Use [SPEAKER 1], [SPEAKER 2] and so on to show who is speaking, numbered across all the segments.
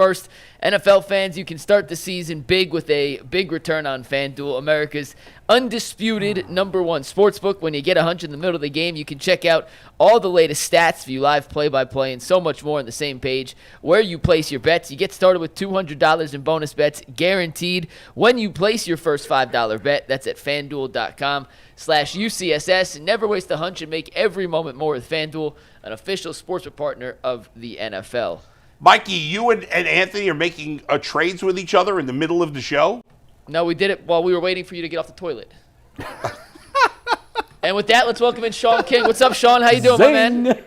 [SPEAKER 1] 1st. NFL fans, you can start the season big with a big return on FanDuel, America's undisputed #1 sportsbook. When you get a hunch in the middle of the game, you can check out all the latest stats, view live play-by-play, and so much more on the same page where you place your bets. You get started with $200 in bonus bets guaranteed when you place your first $5 bet. That's at FanDuel.com/UCSS. Never waste a hunch and make every moment more with FanDuel, an official sportsbook partner of the NFL.
[SPEAKER 2] Mikey, you and Anthony are making trades with each other in the middle of the show?
[SPEAKER 1] No, we did it while we were waiting for you to get off the toilet. And with that, let's welcome in Shaun King. What's up, Shaun? How you doing, my man?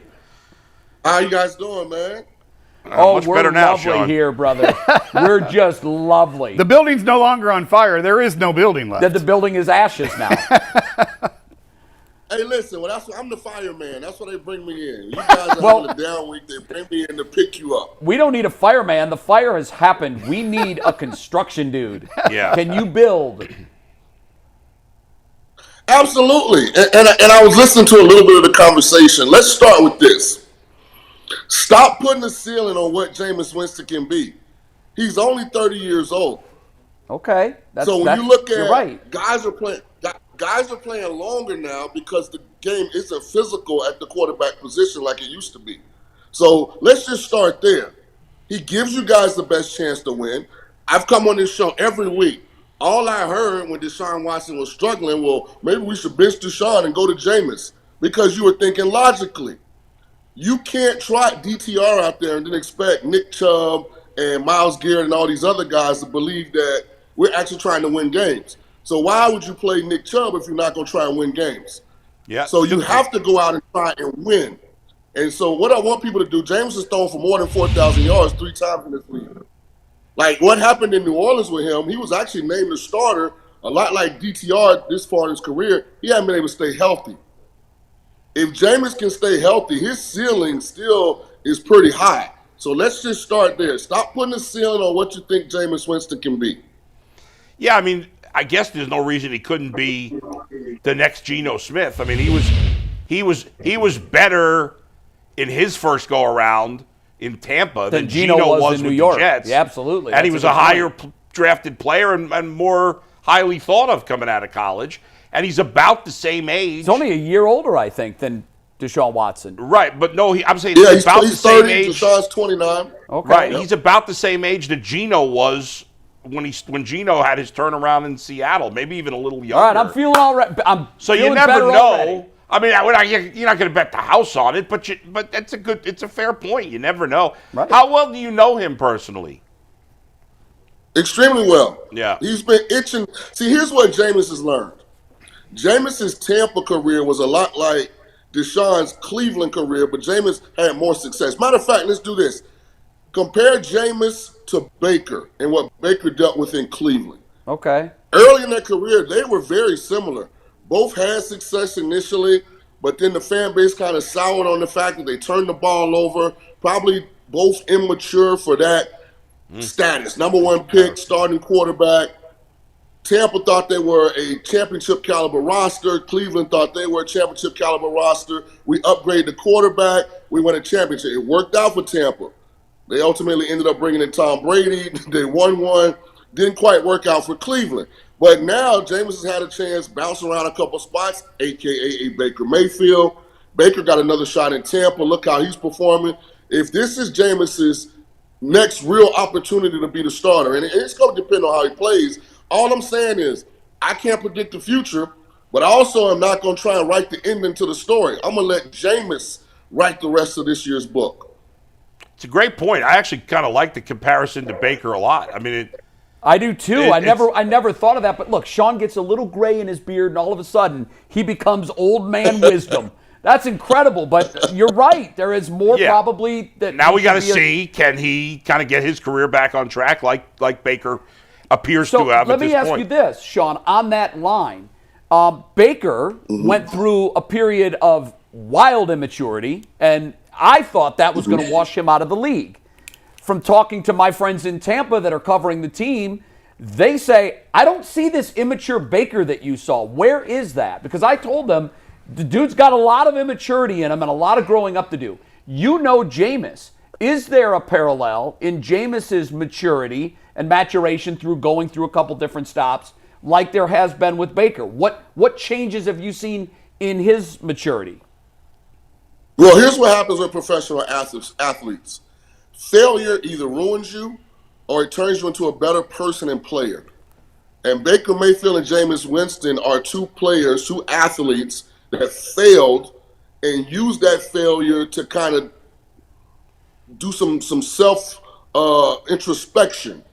[SPEAKER 3] How you guys doing, man?
[SPEAKER 2] Much
[SPEAKER 4] we're
[SPEAKER 2] better now,
[SPEAKER 4] lovely
[SPEAKER 2] Shaun.
[SPEAKER 4] here, brother. We're just lovely.
[SPEAKER 5] The building's no longer on fire. There is no building left.
[SPEAKER 4] The building is ashes now.
[SPEAKER 3] Hey, listen, I'm the fireman. That's why they bring me in. You guys are having a down week. They bring me in to pick you up.
[SPEAKER 4] We don't need a fireman. The fire has happened. We need a construction dude.
[SPEAKER 2] Yeah.
[SPEAKER 4] Can you build?
[SPEAKER 3] Absolutely. And I was listening to a little bit of the conversation. Let's start with this. Stop putting a ceiling on what Jameis Winston can be. He's only 30 years old.
[SPEAKER 4] Okay.
[SPEAKER 3] So when you look
[SPEAKER 4] you're
[SPEAKER 3] at
[SPEAKER 4] right.
[SPEAKER 3] guys are playing longer now because the game isn't physical at the quarterback position like it used to be. So let's just start there. He gives you guys the best chance to win. I've come on this show every week. All I heard when Deshaun Watson was struggling, well, maybe we should bench Deshaun and go to Jameis, because you were thinking logically. You can't try DTR out there and then expect Nick Chubb and Myles Garrett and all these other guys to believe that we're actually trying to win games. So why would you play Nick Chubb if you're not going to try and win games?
[SPEAKER 2] Yeah.
[SPEAKER 3] So you have to go out and try and win. And so what I want people to do, James has thrown for more than 4,000 yards 3 times in this league. Like what happened in New Orleans with him, he was actually named the starter, a lot like DTR this far in his career. He hasn't been able to stay healthy. If Jameis can stay healthy, his ceiling still is pretty high. So let's just start there. Stop putting a ceiling on what you think Jameis Winston can be.
[SPEAKER 2] Yeah, I mean, I guess there's no reason he couldn't be the next Geno Smith. I mean, he was better in his first go around in Tampa than Geno was
[SPEAKER 4] in New
[SPEAKER 2] with
[SPEAKER 4] York.
[SPEAKER 2] the Jets.
[SPEAKER 4] Yeah, absolutely.
[SPEAKER 2] And he was a higher drafted player and more highly thought of coming out of college. And he's about the same age.
[SPEAKER 4] He's only a year older, I think, than Deshaun Watson.
[SPEAKER 2] Right, but no, I'm saying
[SPEAKER 3] Yeah,
[SPEAKER 2] he's about the
[SPEAKER 3] he's
[SPEAKER 2] same
[SPEAKER 3] 30,
[SPEAKER 2] age.
[SPEAKER 3] Deshaun's 29.
[SPEAKER 4] Okay.
[SPEAKER 2] Right, he's about the same age that Geno was when Geno had his turnaround in Seattle, maybe even a little younger.
[SPEAKER 4] All right, I'm feeling all right.
[SPEAKER 2] So you never know. I mean, you're not going to bet the house on it, but it's a fair point. You never know.
[SPEAKER 4] Right.
[SPEAKER 2] How well do you know him personally?
[SPEAKER 3] Extremely well.
[SPEAKER 2] Yeah.
[SPEAKER 3] He's been itching. See, here's what Jameis has learned. Jameis's Tampa career was a lot like Deshaun's Cleveland career, but Jameis had more success. Matter of fact, let's do this. Compare Jameis to Baker and what Baker dealt with in Cleveland.
[SPEAKER 4] Okay.
[SPEAKER 3] Early in their career, they were very similar. Both had success initially, but then the fan base kind of soured on the fact that they turned the ball over, probably both immature for that status. Number 1 pick, starting quarterback. Tampa thought they were a championship caliber roster. Cleveland thought they were a championship caliber roster. We upgraded the quarterback. We won a championship. It worked out for Tampa. They ultimately ended up bringing in Tom Brady. They won one. Didn't quite work out for Cleveland. But now Jameis has had a chance, bounce around a couple spots, a.k.a. Baker Mayfield. Baker got another shot in Tampa. Look how he's performing. If this is Jameis's next real opportunity to be the starter, and it's going to depend on how he plays, all I'm saying is I can't predict the future, but I also am not going to try and write the ending to the story. I'm going to let Jameis write the rest of this year's book.
[SPEAKER 2] It's a great point. I actually kind of like the comparison to Baker a lot. I mean,
[SPEAKER 4] I do too. I never thought of that. But look, Shaun gets a little gray in his beard, and all of a sudden he becomes old man wisdom. That's incredible. But you're right. There is more probably that.
[SPEAKER 2] Now we got to see, can he kind of get his career back on track like Baker appears to have
[SPEAKER 4] let
[SPEAKER 2] at this
[SPEAKER 4] me ask
[SPEAKER 2] point.
[SPEAKER 4] you this, Shaun. On that line, Baker went through a period of wild immaturity, and I thought that was going to wash him out of the league. From talking to my friends in Tampa that are covering the team, they say, I don't see this immature Baker that you saw. Where is that? Because I told them, the dude's got a lot of immaturity in him and a lot of growing up to do. You know Jameis. is there a parallel in Jameis's maturity and maturation through going through a couple different stops like there has been with Baker? What changes have you seen in his maturity?
[SPEAKER 3] Well, here's what happens with professional athletes. Failure either ruins you or it turns you into a better person and player. And Baker Mayfield and Jameis Winston are two athletes that failed and used that failure to kind of do some self introspection.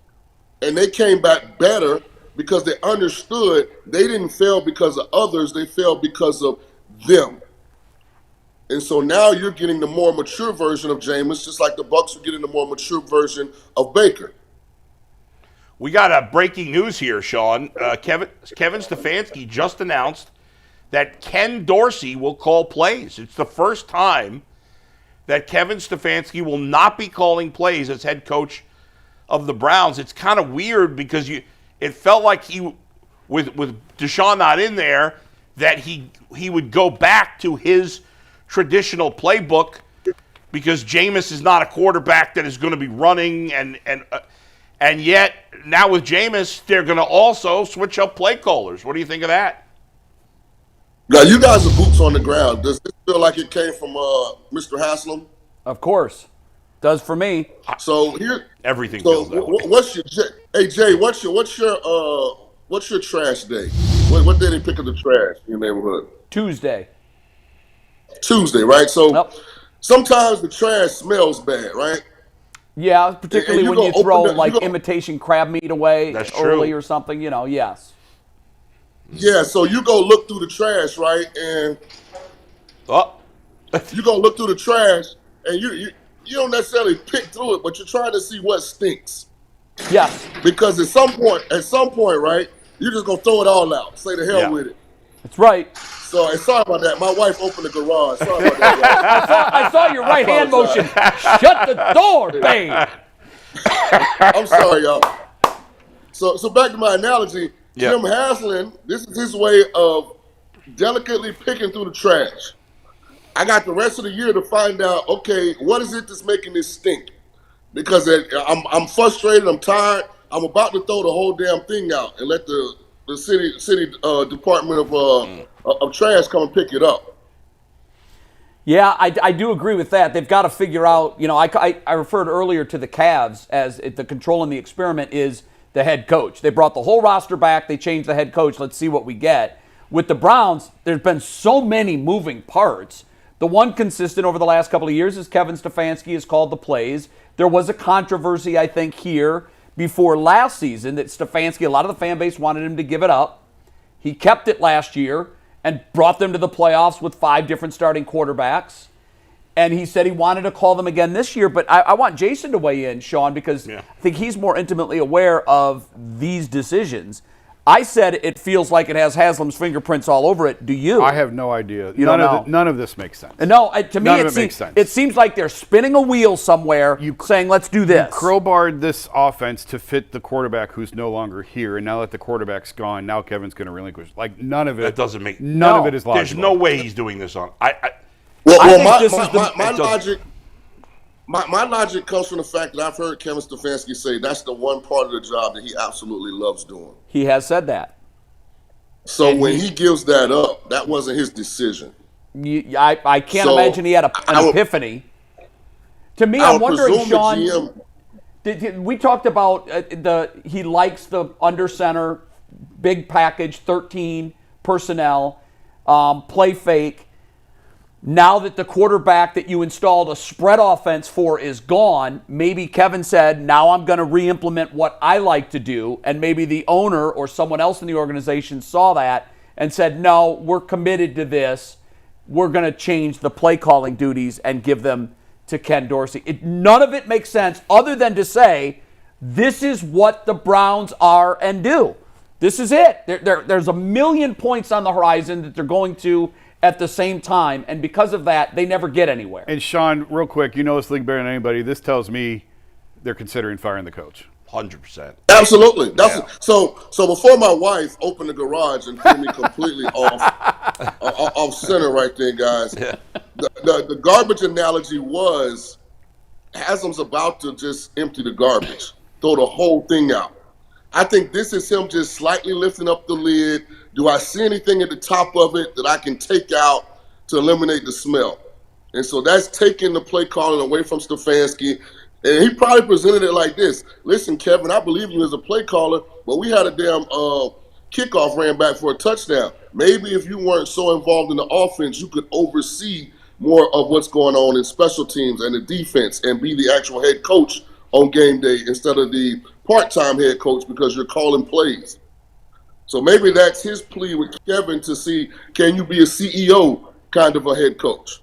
[SPEAKER 3] And they came back better because they understood they didn't fail because of others, they failed because of them. And so now you're getting the more mature version of Jameis, just like the Bucs are getting the more mature version of Baker.
[SPEAKER 2] We got a breaking news here, Shaun. Kevin Stefanski just announced that Ken Dorsey will call plays. It's the first time that Kevin Stefanski will not be calling plays as head coach of the Browns. It's kind of weird because it felt like with Deshaun not in there, that he would go back to his traditional playbook because Jameis is not a quarterback that is going to be running, and yet now with Jameis, they're going to also switch up play callers. What do you think of that?
[SPEAKER 3] Now, you guys are boots on the ground. Does this feel like it came from Mr. Haslam?
[SPEAKER 4] Of course. Does for me.
[SPEAKER 3] So here,
[SPEAKER 2] everything
[SPEAKER 3] so
[SPEAKER 2] feels that way.
[SPEAKER 3] What's your Jay? What's your trash day? What day they pick up the trash in your neighborhood?
[SPEAKER 4] Tuesday,
[SPEAKER 3] right? So
[SPEAKER 4] Yep.
[SPEAKER 3] sometimes the trash smells bad, right?
[SPEAKER 4] Yeah, particularly
[SPEAKER 3] And
[SPEAKER 4] when you throw
[SPEAKER 3] open
[SPEAKER 4] imitation crab meat away
[SPEAKER 2] That's
[SPEAKER 4] early
[SPEAKER 2] true.
[SPEAKER 4] or something, yes.
[SPEAKER 3] Yeah, so you go look through the trash, right? And you go look through the trash, and you don't necessarily pick through it, but you're trying to see what stinks.
[SPEAKER 4] Yes.
[SPEAKER 3] Because at some point, right, you're just gonna throw it all out. Say the hell with it.
[SPEAKER 4] That's right.
[SPEAKER 3] So sorry about that. My wife opened the garage. Sorry about that.
[SPEAKER 4] I saw your right hand motion. Shut the door, babe.
[SPEAKER 3] I'm sorry, y'all. So back to my analogy.
[SPEAKER 2] Yeah.
[SPEAKER 3] Jim Haslam, this is his way of delicately picking through the trash. I got the rest of the year to find out, okay, what is it that's making this stink? Because I'm frustrated, I'm tired, I'm about to throw the whole damn thing out and let the city department of trash come and pick it up.
[SPEAKER 4] Yeah, I do agree with that. They've got to figure out, I referred earlier to the Cavs as the control in the experiment is the head coach. They brought the whole roster back. They changed the head coach. Let's see what we get. With the Browns, there's been so many moving parts. The one consistent over the last couple of years is Kevin Stefanski has called the plays. There was a controversy, I think, here before last season that Stefanski, a lot of the fan base wanted him to give it up. He kept it last year and brought them to the playoffs with 5 different starting quarterbacks. And he said he wanted to call them again this year. But I want Jason to weigh in, Shaun, because I think he's more intimately aware of these decisions. I said it feels like it has Haslam's fingerprints all over it. Do you?
[SPEAKER 5] I have no idea.
[SPEAKER 4] You don't know.
[SPEAKER 5] None of this makes sense.
[SPEAKER 4] No, to me
[SPEAKER 5] None of it makes sense.
[SPEAKER 4] It seems like they're spinning a wheel somewhere saying, let's do this.
[SPEAKER 5] You crowbarred this offense to fit the quarterback who's no longer here, and now that the quarterback's gone, now Kevin's going to relinquish. Like, none of it.
[SPEAKER 2] That doesn't make
[SPEAKER 5] none of it is logical.
[SPEAKER 2] There's no way he's doing this on.
[SPEAKER 3] My logic comes from the fact that I've heard Kevin Stefanski say that's the one part of the job that he absolutely loves doing.
[SPEAKER 4] He has said that.
[SPEAKER 3] So when he gives that up, that wasn't his decision.
[SPEAKER 4] I can't imagine he had an epiphany. To me, I'm wondering, Shaun, we talked about he likes the under center, big package, 13 personnel, play fake. Now that the quarterback that you installed a spread offense for is gone, maybe Kevin said, now I'm going to re-implement what I like to do. And maybe the owner or someone else in the organization saw that and said, no, we're committed to this. We're going to change the play calling duties and give them to Ken Dorsey. None of it makes sense other than to say, this is what the Browns are and do. This is it. There's a million points on the horizon that they're going to at the same time, and because of that, they never get anywhere.
[SPEAKER 5] And Shaun, real quick, you know this league better than anybody. This tells me they're considering firing the coach.
[SPEAKER 2] 100%.
[SPEAKER 3] Absolutely. So before my wife opened the garage and threw me completely off center right there, guys. Yeah. The garbage analogy was Haslam's about to just empty the garbage, throw the whole thing out. I think this is him just slightly lifting up the lid. Do I see anything at the top of it that I can take out to eliminate the smell? And so that's taking the play calling away from Stefanski. And he probably presented it like this. Listen, Kevin, I believe you as a play caller, but we had a damn kickoff ran back for a touchdown. Maybe if you weren't so involved in the offense, you could oversee more of what's going on in special teams and the defense and be the actual head coach on game day instead of the part-time head coach because you're calling plays. So maybe that's his plea with Kevin to see, can you be a CEO kind of a head coach?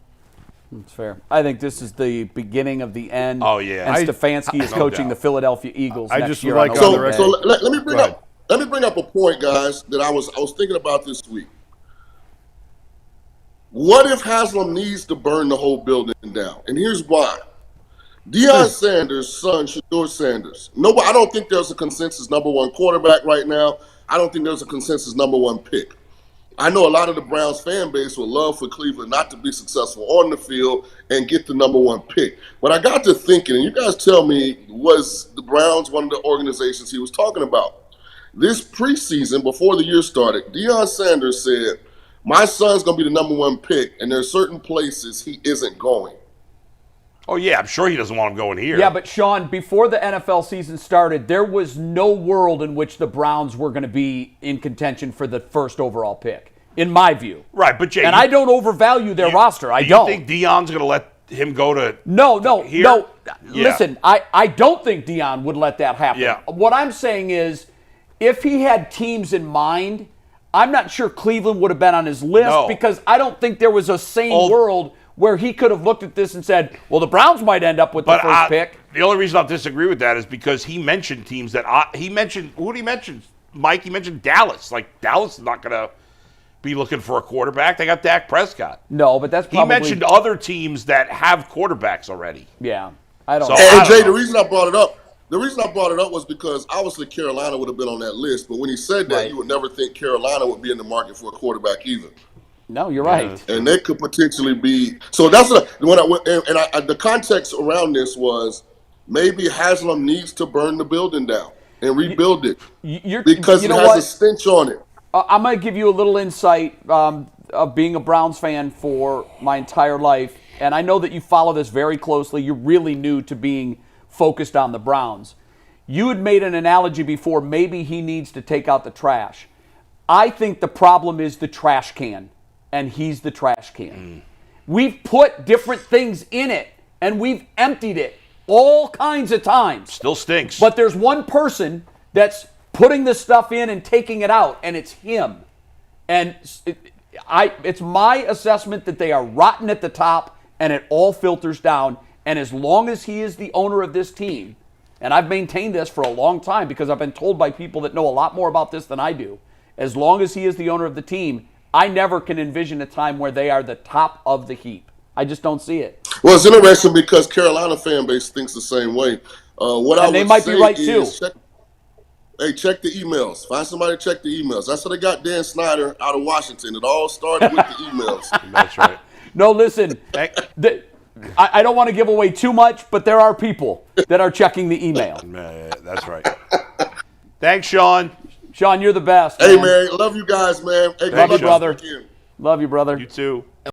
[SPEAKER 4] That's fair. I think this is the beginning of the end.
[SPEAKER 2] Oh, yeah.
[SPEAKER 4] And Stefanski is coaching the Philadelphia Eagles
[SPEAKER 5] I
[SPEAKER 4] next
[SPEAKER 5] just
[SPEAKER 4] year.
[SPEAKER 5] would like
[SPEAKER 4] on
[SPEAKER 5] on the
[SPEAKER 4] opening
[SPEAKER 5] record-
[SPEAKER 4] day.
[SPEAKER 3] So let me bring up a point, guys, that I was thinking about this week. What if Haslam needs to burn the whole building down? And here's why. Deion Sanders' son, Shedeur Sanders. I don't think there's a consensus number one quarterback right now. I don't think there's a consensus number one pick. I know a lot of the Browns fan base would love for Cleveland not to be successful on the field and get the number one pick. But I got to thinking, and you guys tell me, was the Browns one of the organizations he was talking about? This preseason, before the year started, Deion Sanders said, my son's going to be the number one pick, and there are certain places he isn't going.
[SPEAKER 2] Oh, yeah, I'm sure he doesn't want him going here.
[SPEAKER 4] Yeah, but Sean, before the NFL season started, there was no world in which the Browns were going to be in contention for the first overall pick, in my view.
[SPEAKER 2] Right, but Jay,
[SPEAKER 4] and I don't overvalue their roster. I don't.
[SPEAKER 2] You think Deion's going to let him go to
[SPEAKER 4] No.
[SPEAKER 2] here?
[SPEAKER 4] No.
[SPEAKER 2] Yeah.
[SPEAKER 4] Listen, I don't think Deion would let that happen.
[SPEAKER 2] Yeah.
[SPEAKER 4] What I'm saying is, if he had teams in mind, I'm not sure Cleveland would have been on his list because I don't think there was a sane world where he could have looked at this and said, well, the Browns might end up with the first pick.
[SPEAKER 2] The only reason I'll disagree with that is because he mentioned teams that he mentioned. Who did he mention? Mike, he mentioned Dallas. Like, Dallas is not going to be looking for a quarterback. They got Dak Prescott.
[SPEAKER 4] No, but that's probably...
[SPEAKER 2] He mentioned other teams that have quarterbacks already.
[SPEAKER 4] Yeah, I don't know.
[SPEAKER 3] And Jay, the reason I brought it up was because obviously Carolina would have been on that list, but when he said that, you would never think Carolina would be in the market for a quarterback either.
[SPEAKER 4] No, you're right.
[SPEAKER 3] And they could potentially be. So that's the context around this was maybe Haslam needs to burn the building down and rebuild it because it has a stench on it.
[SPEAKER 4] I'm going to give you a little insight of being a Browns fan for my entire life, and I know that you follow this very closely. You're really new to being focused on the Browns. You had made an analogy before, maybe he needs to take out the trash. I think the problem is the trash can, and he's the trash can. We've put different things in it, and we've emptied it all kinds of times.
[SPEAKER 2] Still stinks.
[SPEAKER 4] But there's one person that's putting this stuff in and taking it out, and it's him. And it's my assessment that they are rotten at the top, and it all filters down. And as long as he is the owner of this team, and I've maintained this for a long time because I've been told by people that know a lot more about this than I do, as long as he is the owner of the team, I never can envision a time where they are the top of the heap. I just don't see it.
[SPEAKER 3] Well, it's interesting because Carolina fan base thinks the same way.
[SPEAKER 4] And they might be right too.
[SPEAKER 3] Check the emails. Find somebody to check the emails. That's how they got Dan Snyder out of Washington. It all started with the emails.
[SPEAKER 2] That's right.
[SPEAKER 4] No, listen. I don't want to give away too much, but there are people that are checking the email.
[SPEAKER 2] That's right. Thanks, Sean.
[SPEAKER 4] Sean, you're the best.
[SPEAKER 3] Hey, man. Love you guys, man. Hey,
[SPEAKER 4] love you, brother. Love you, brother.
[SPEAKER 2] You too.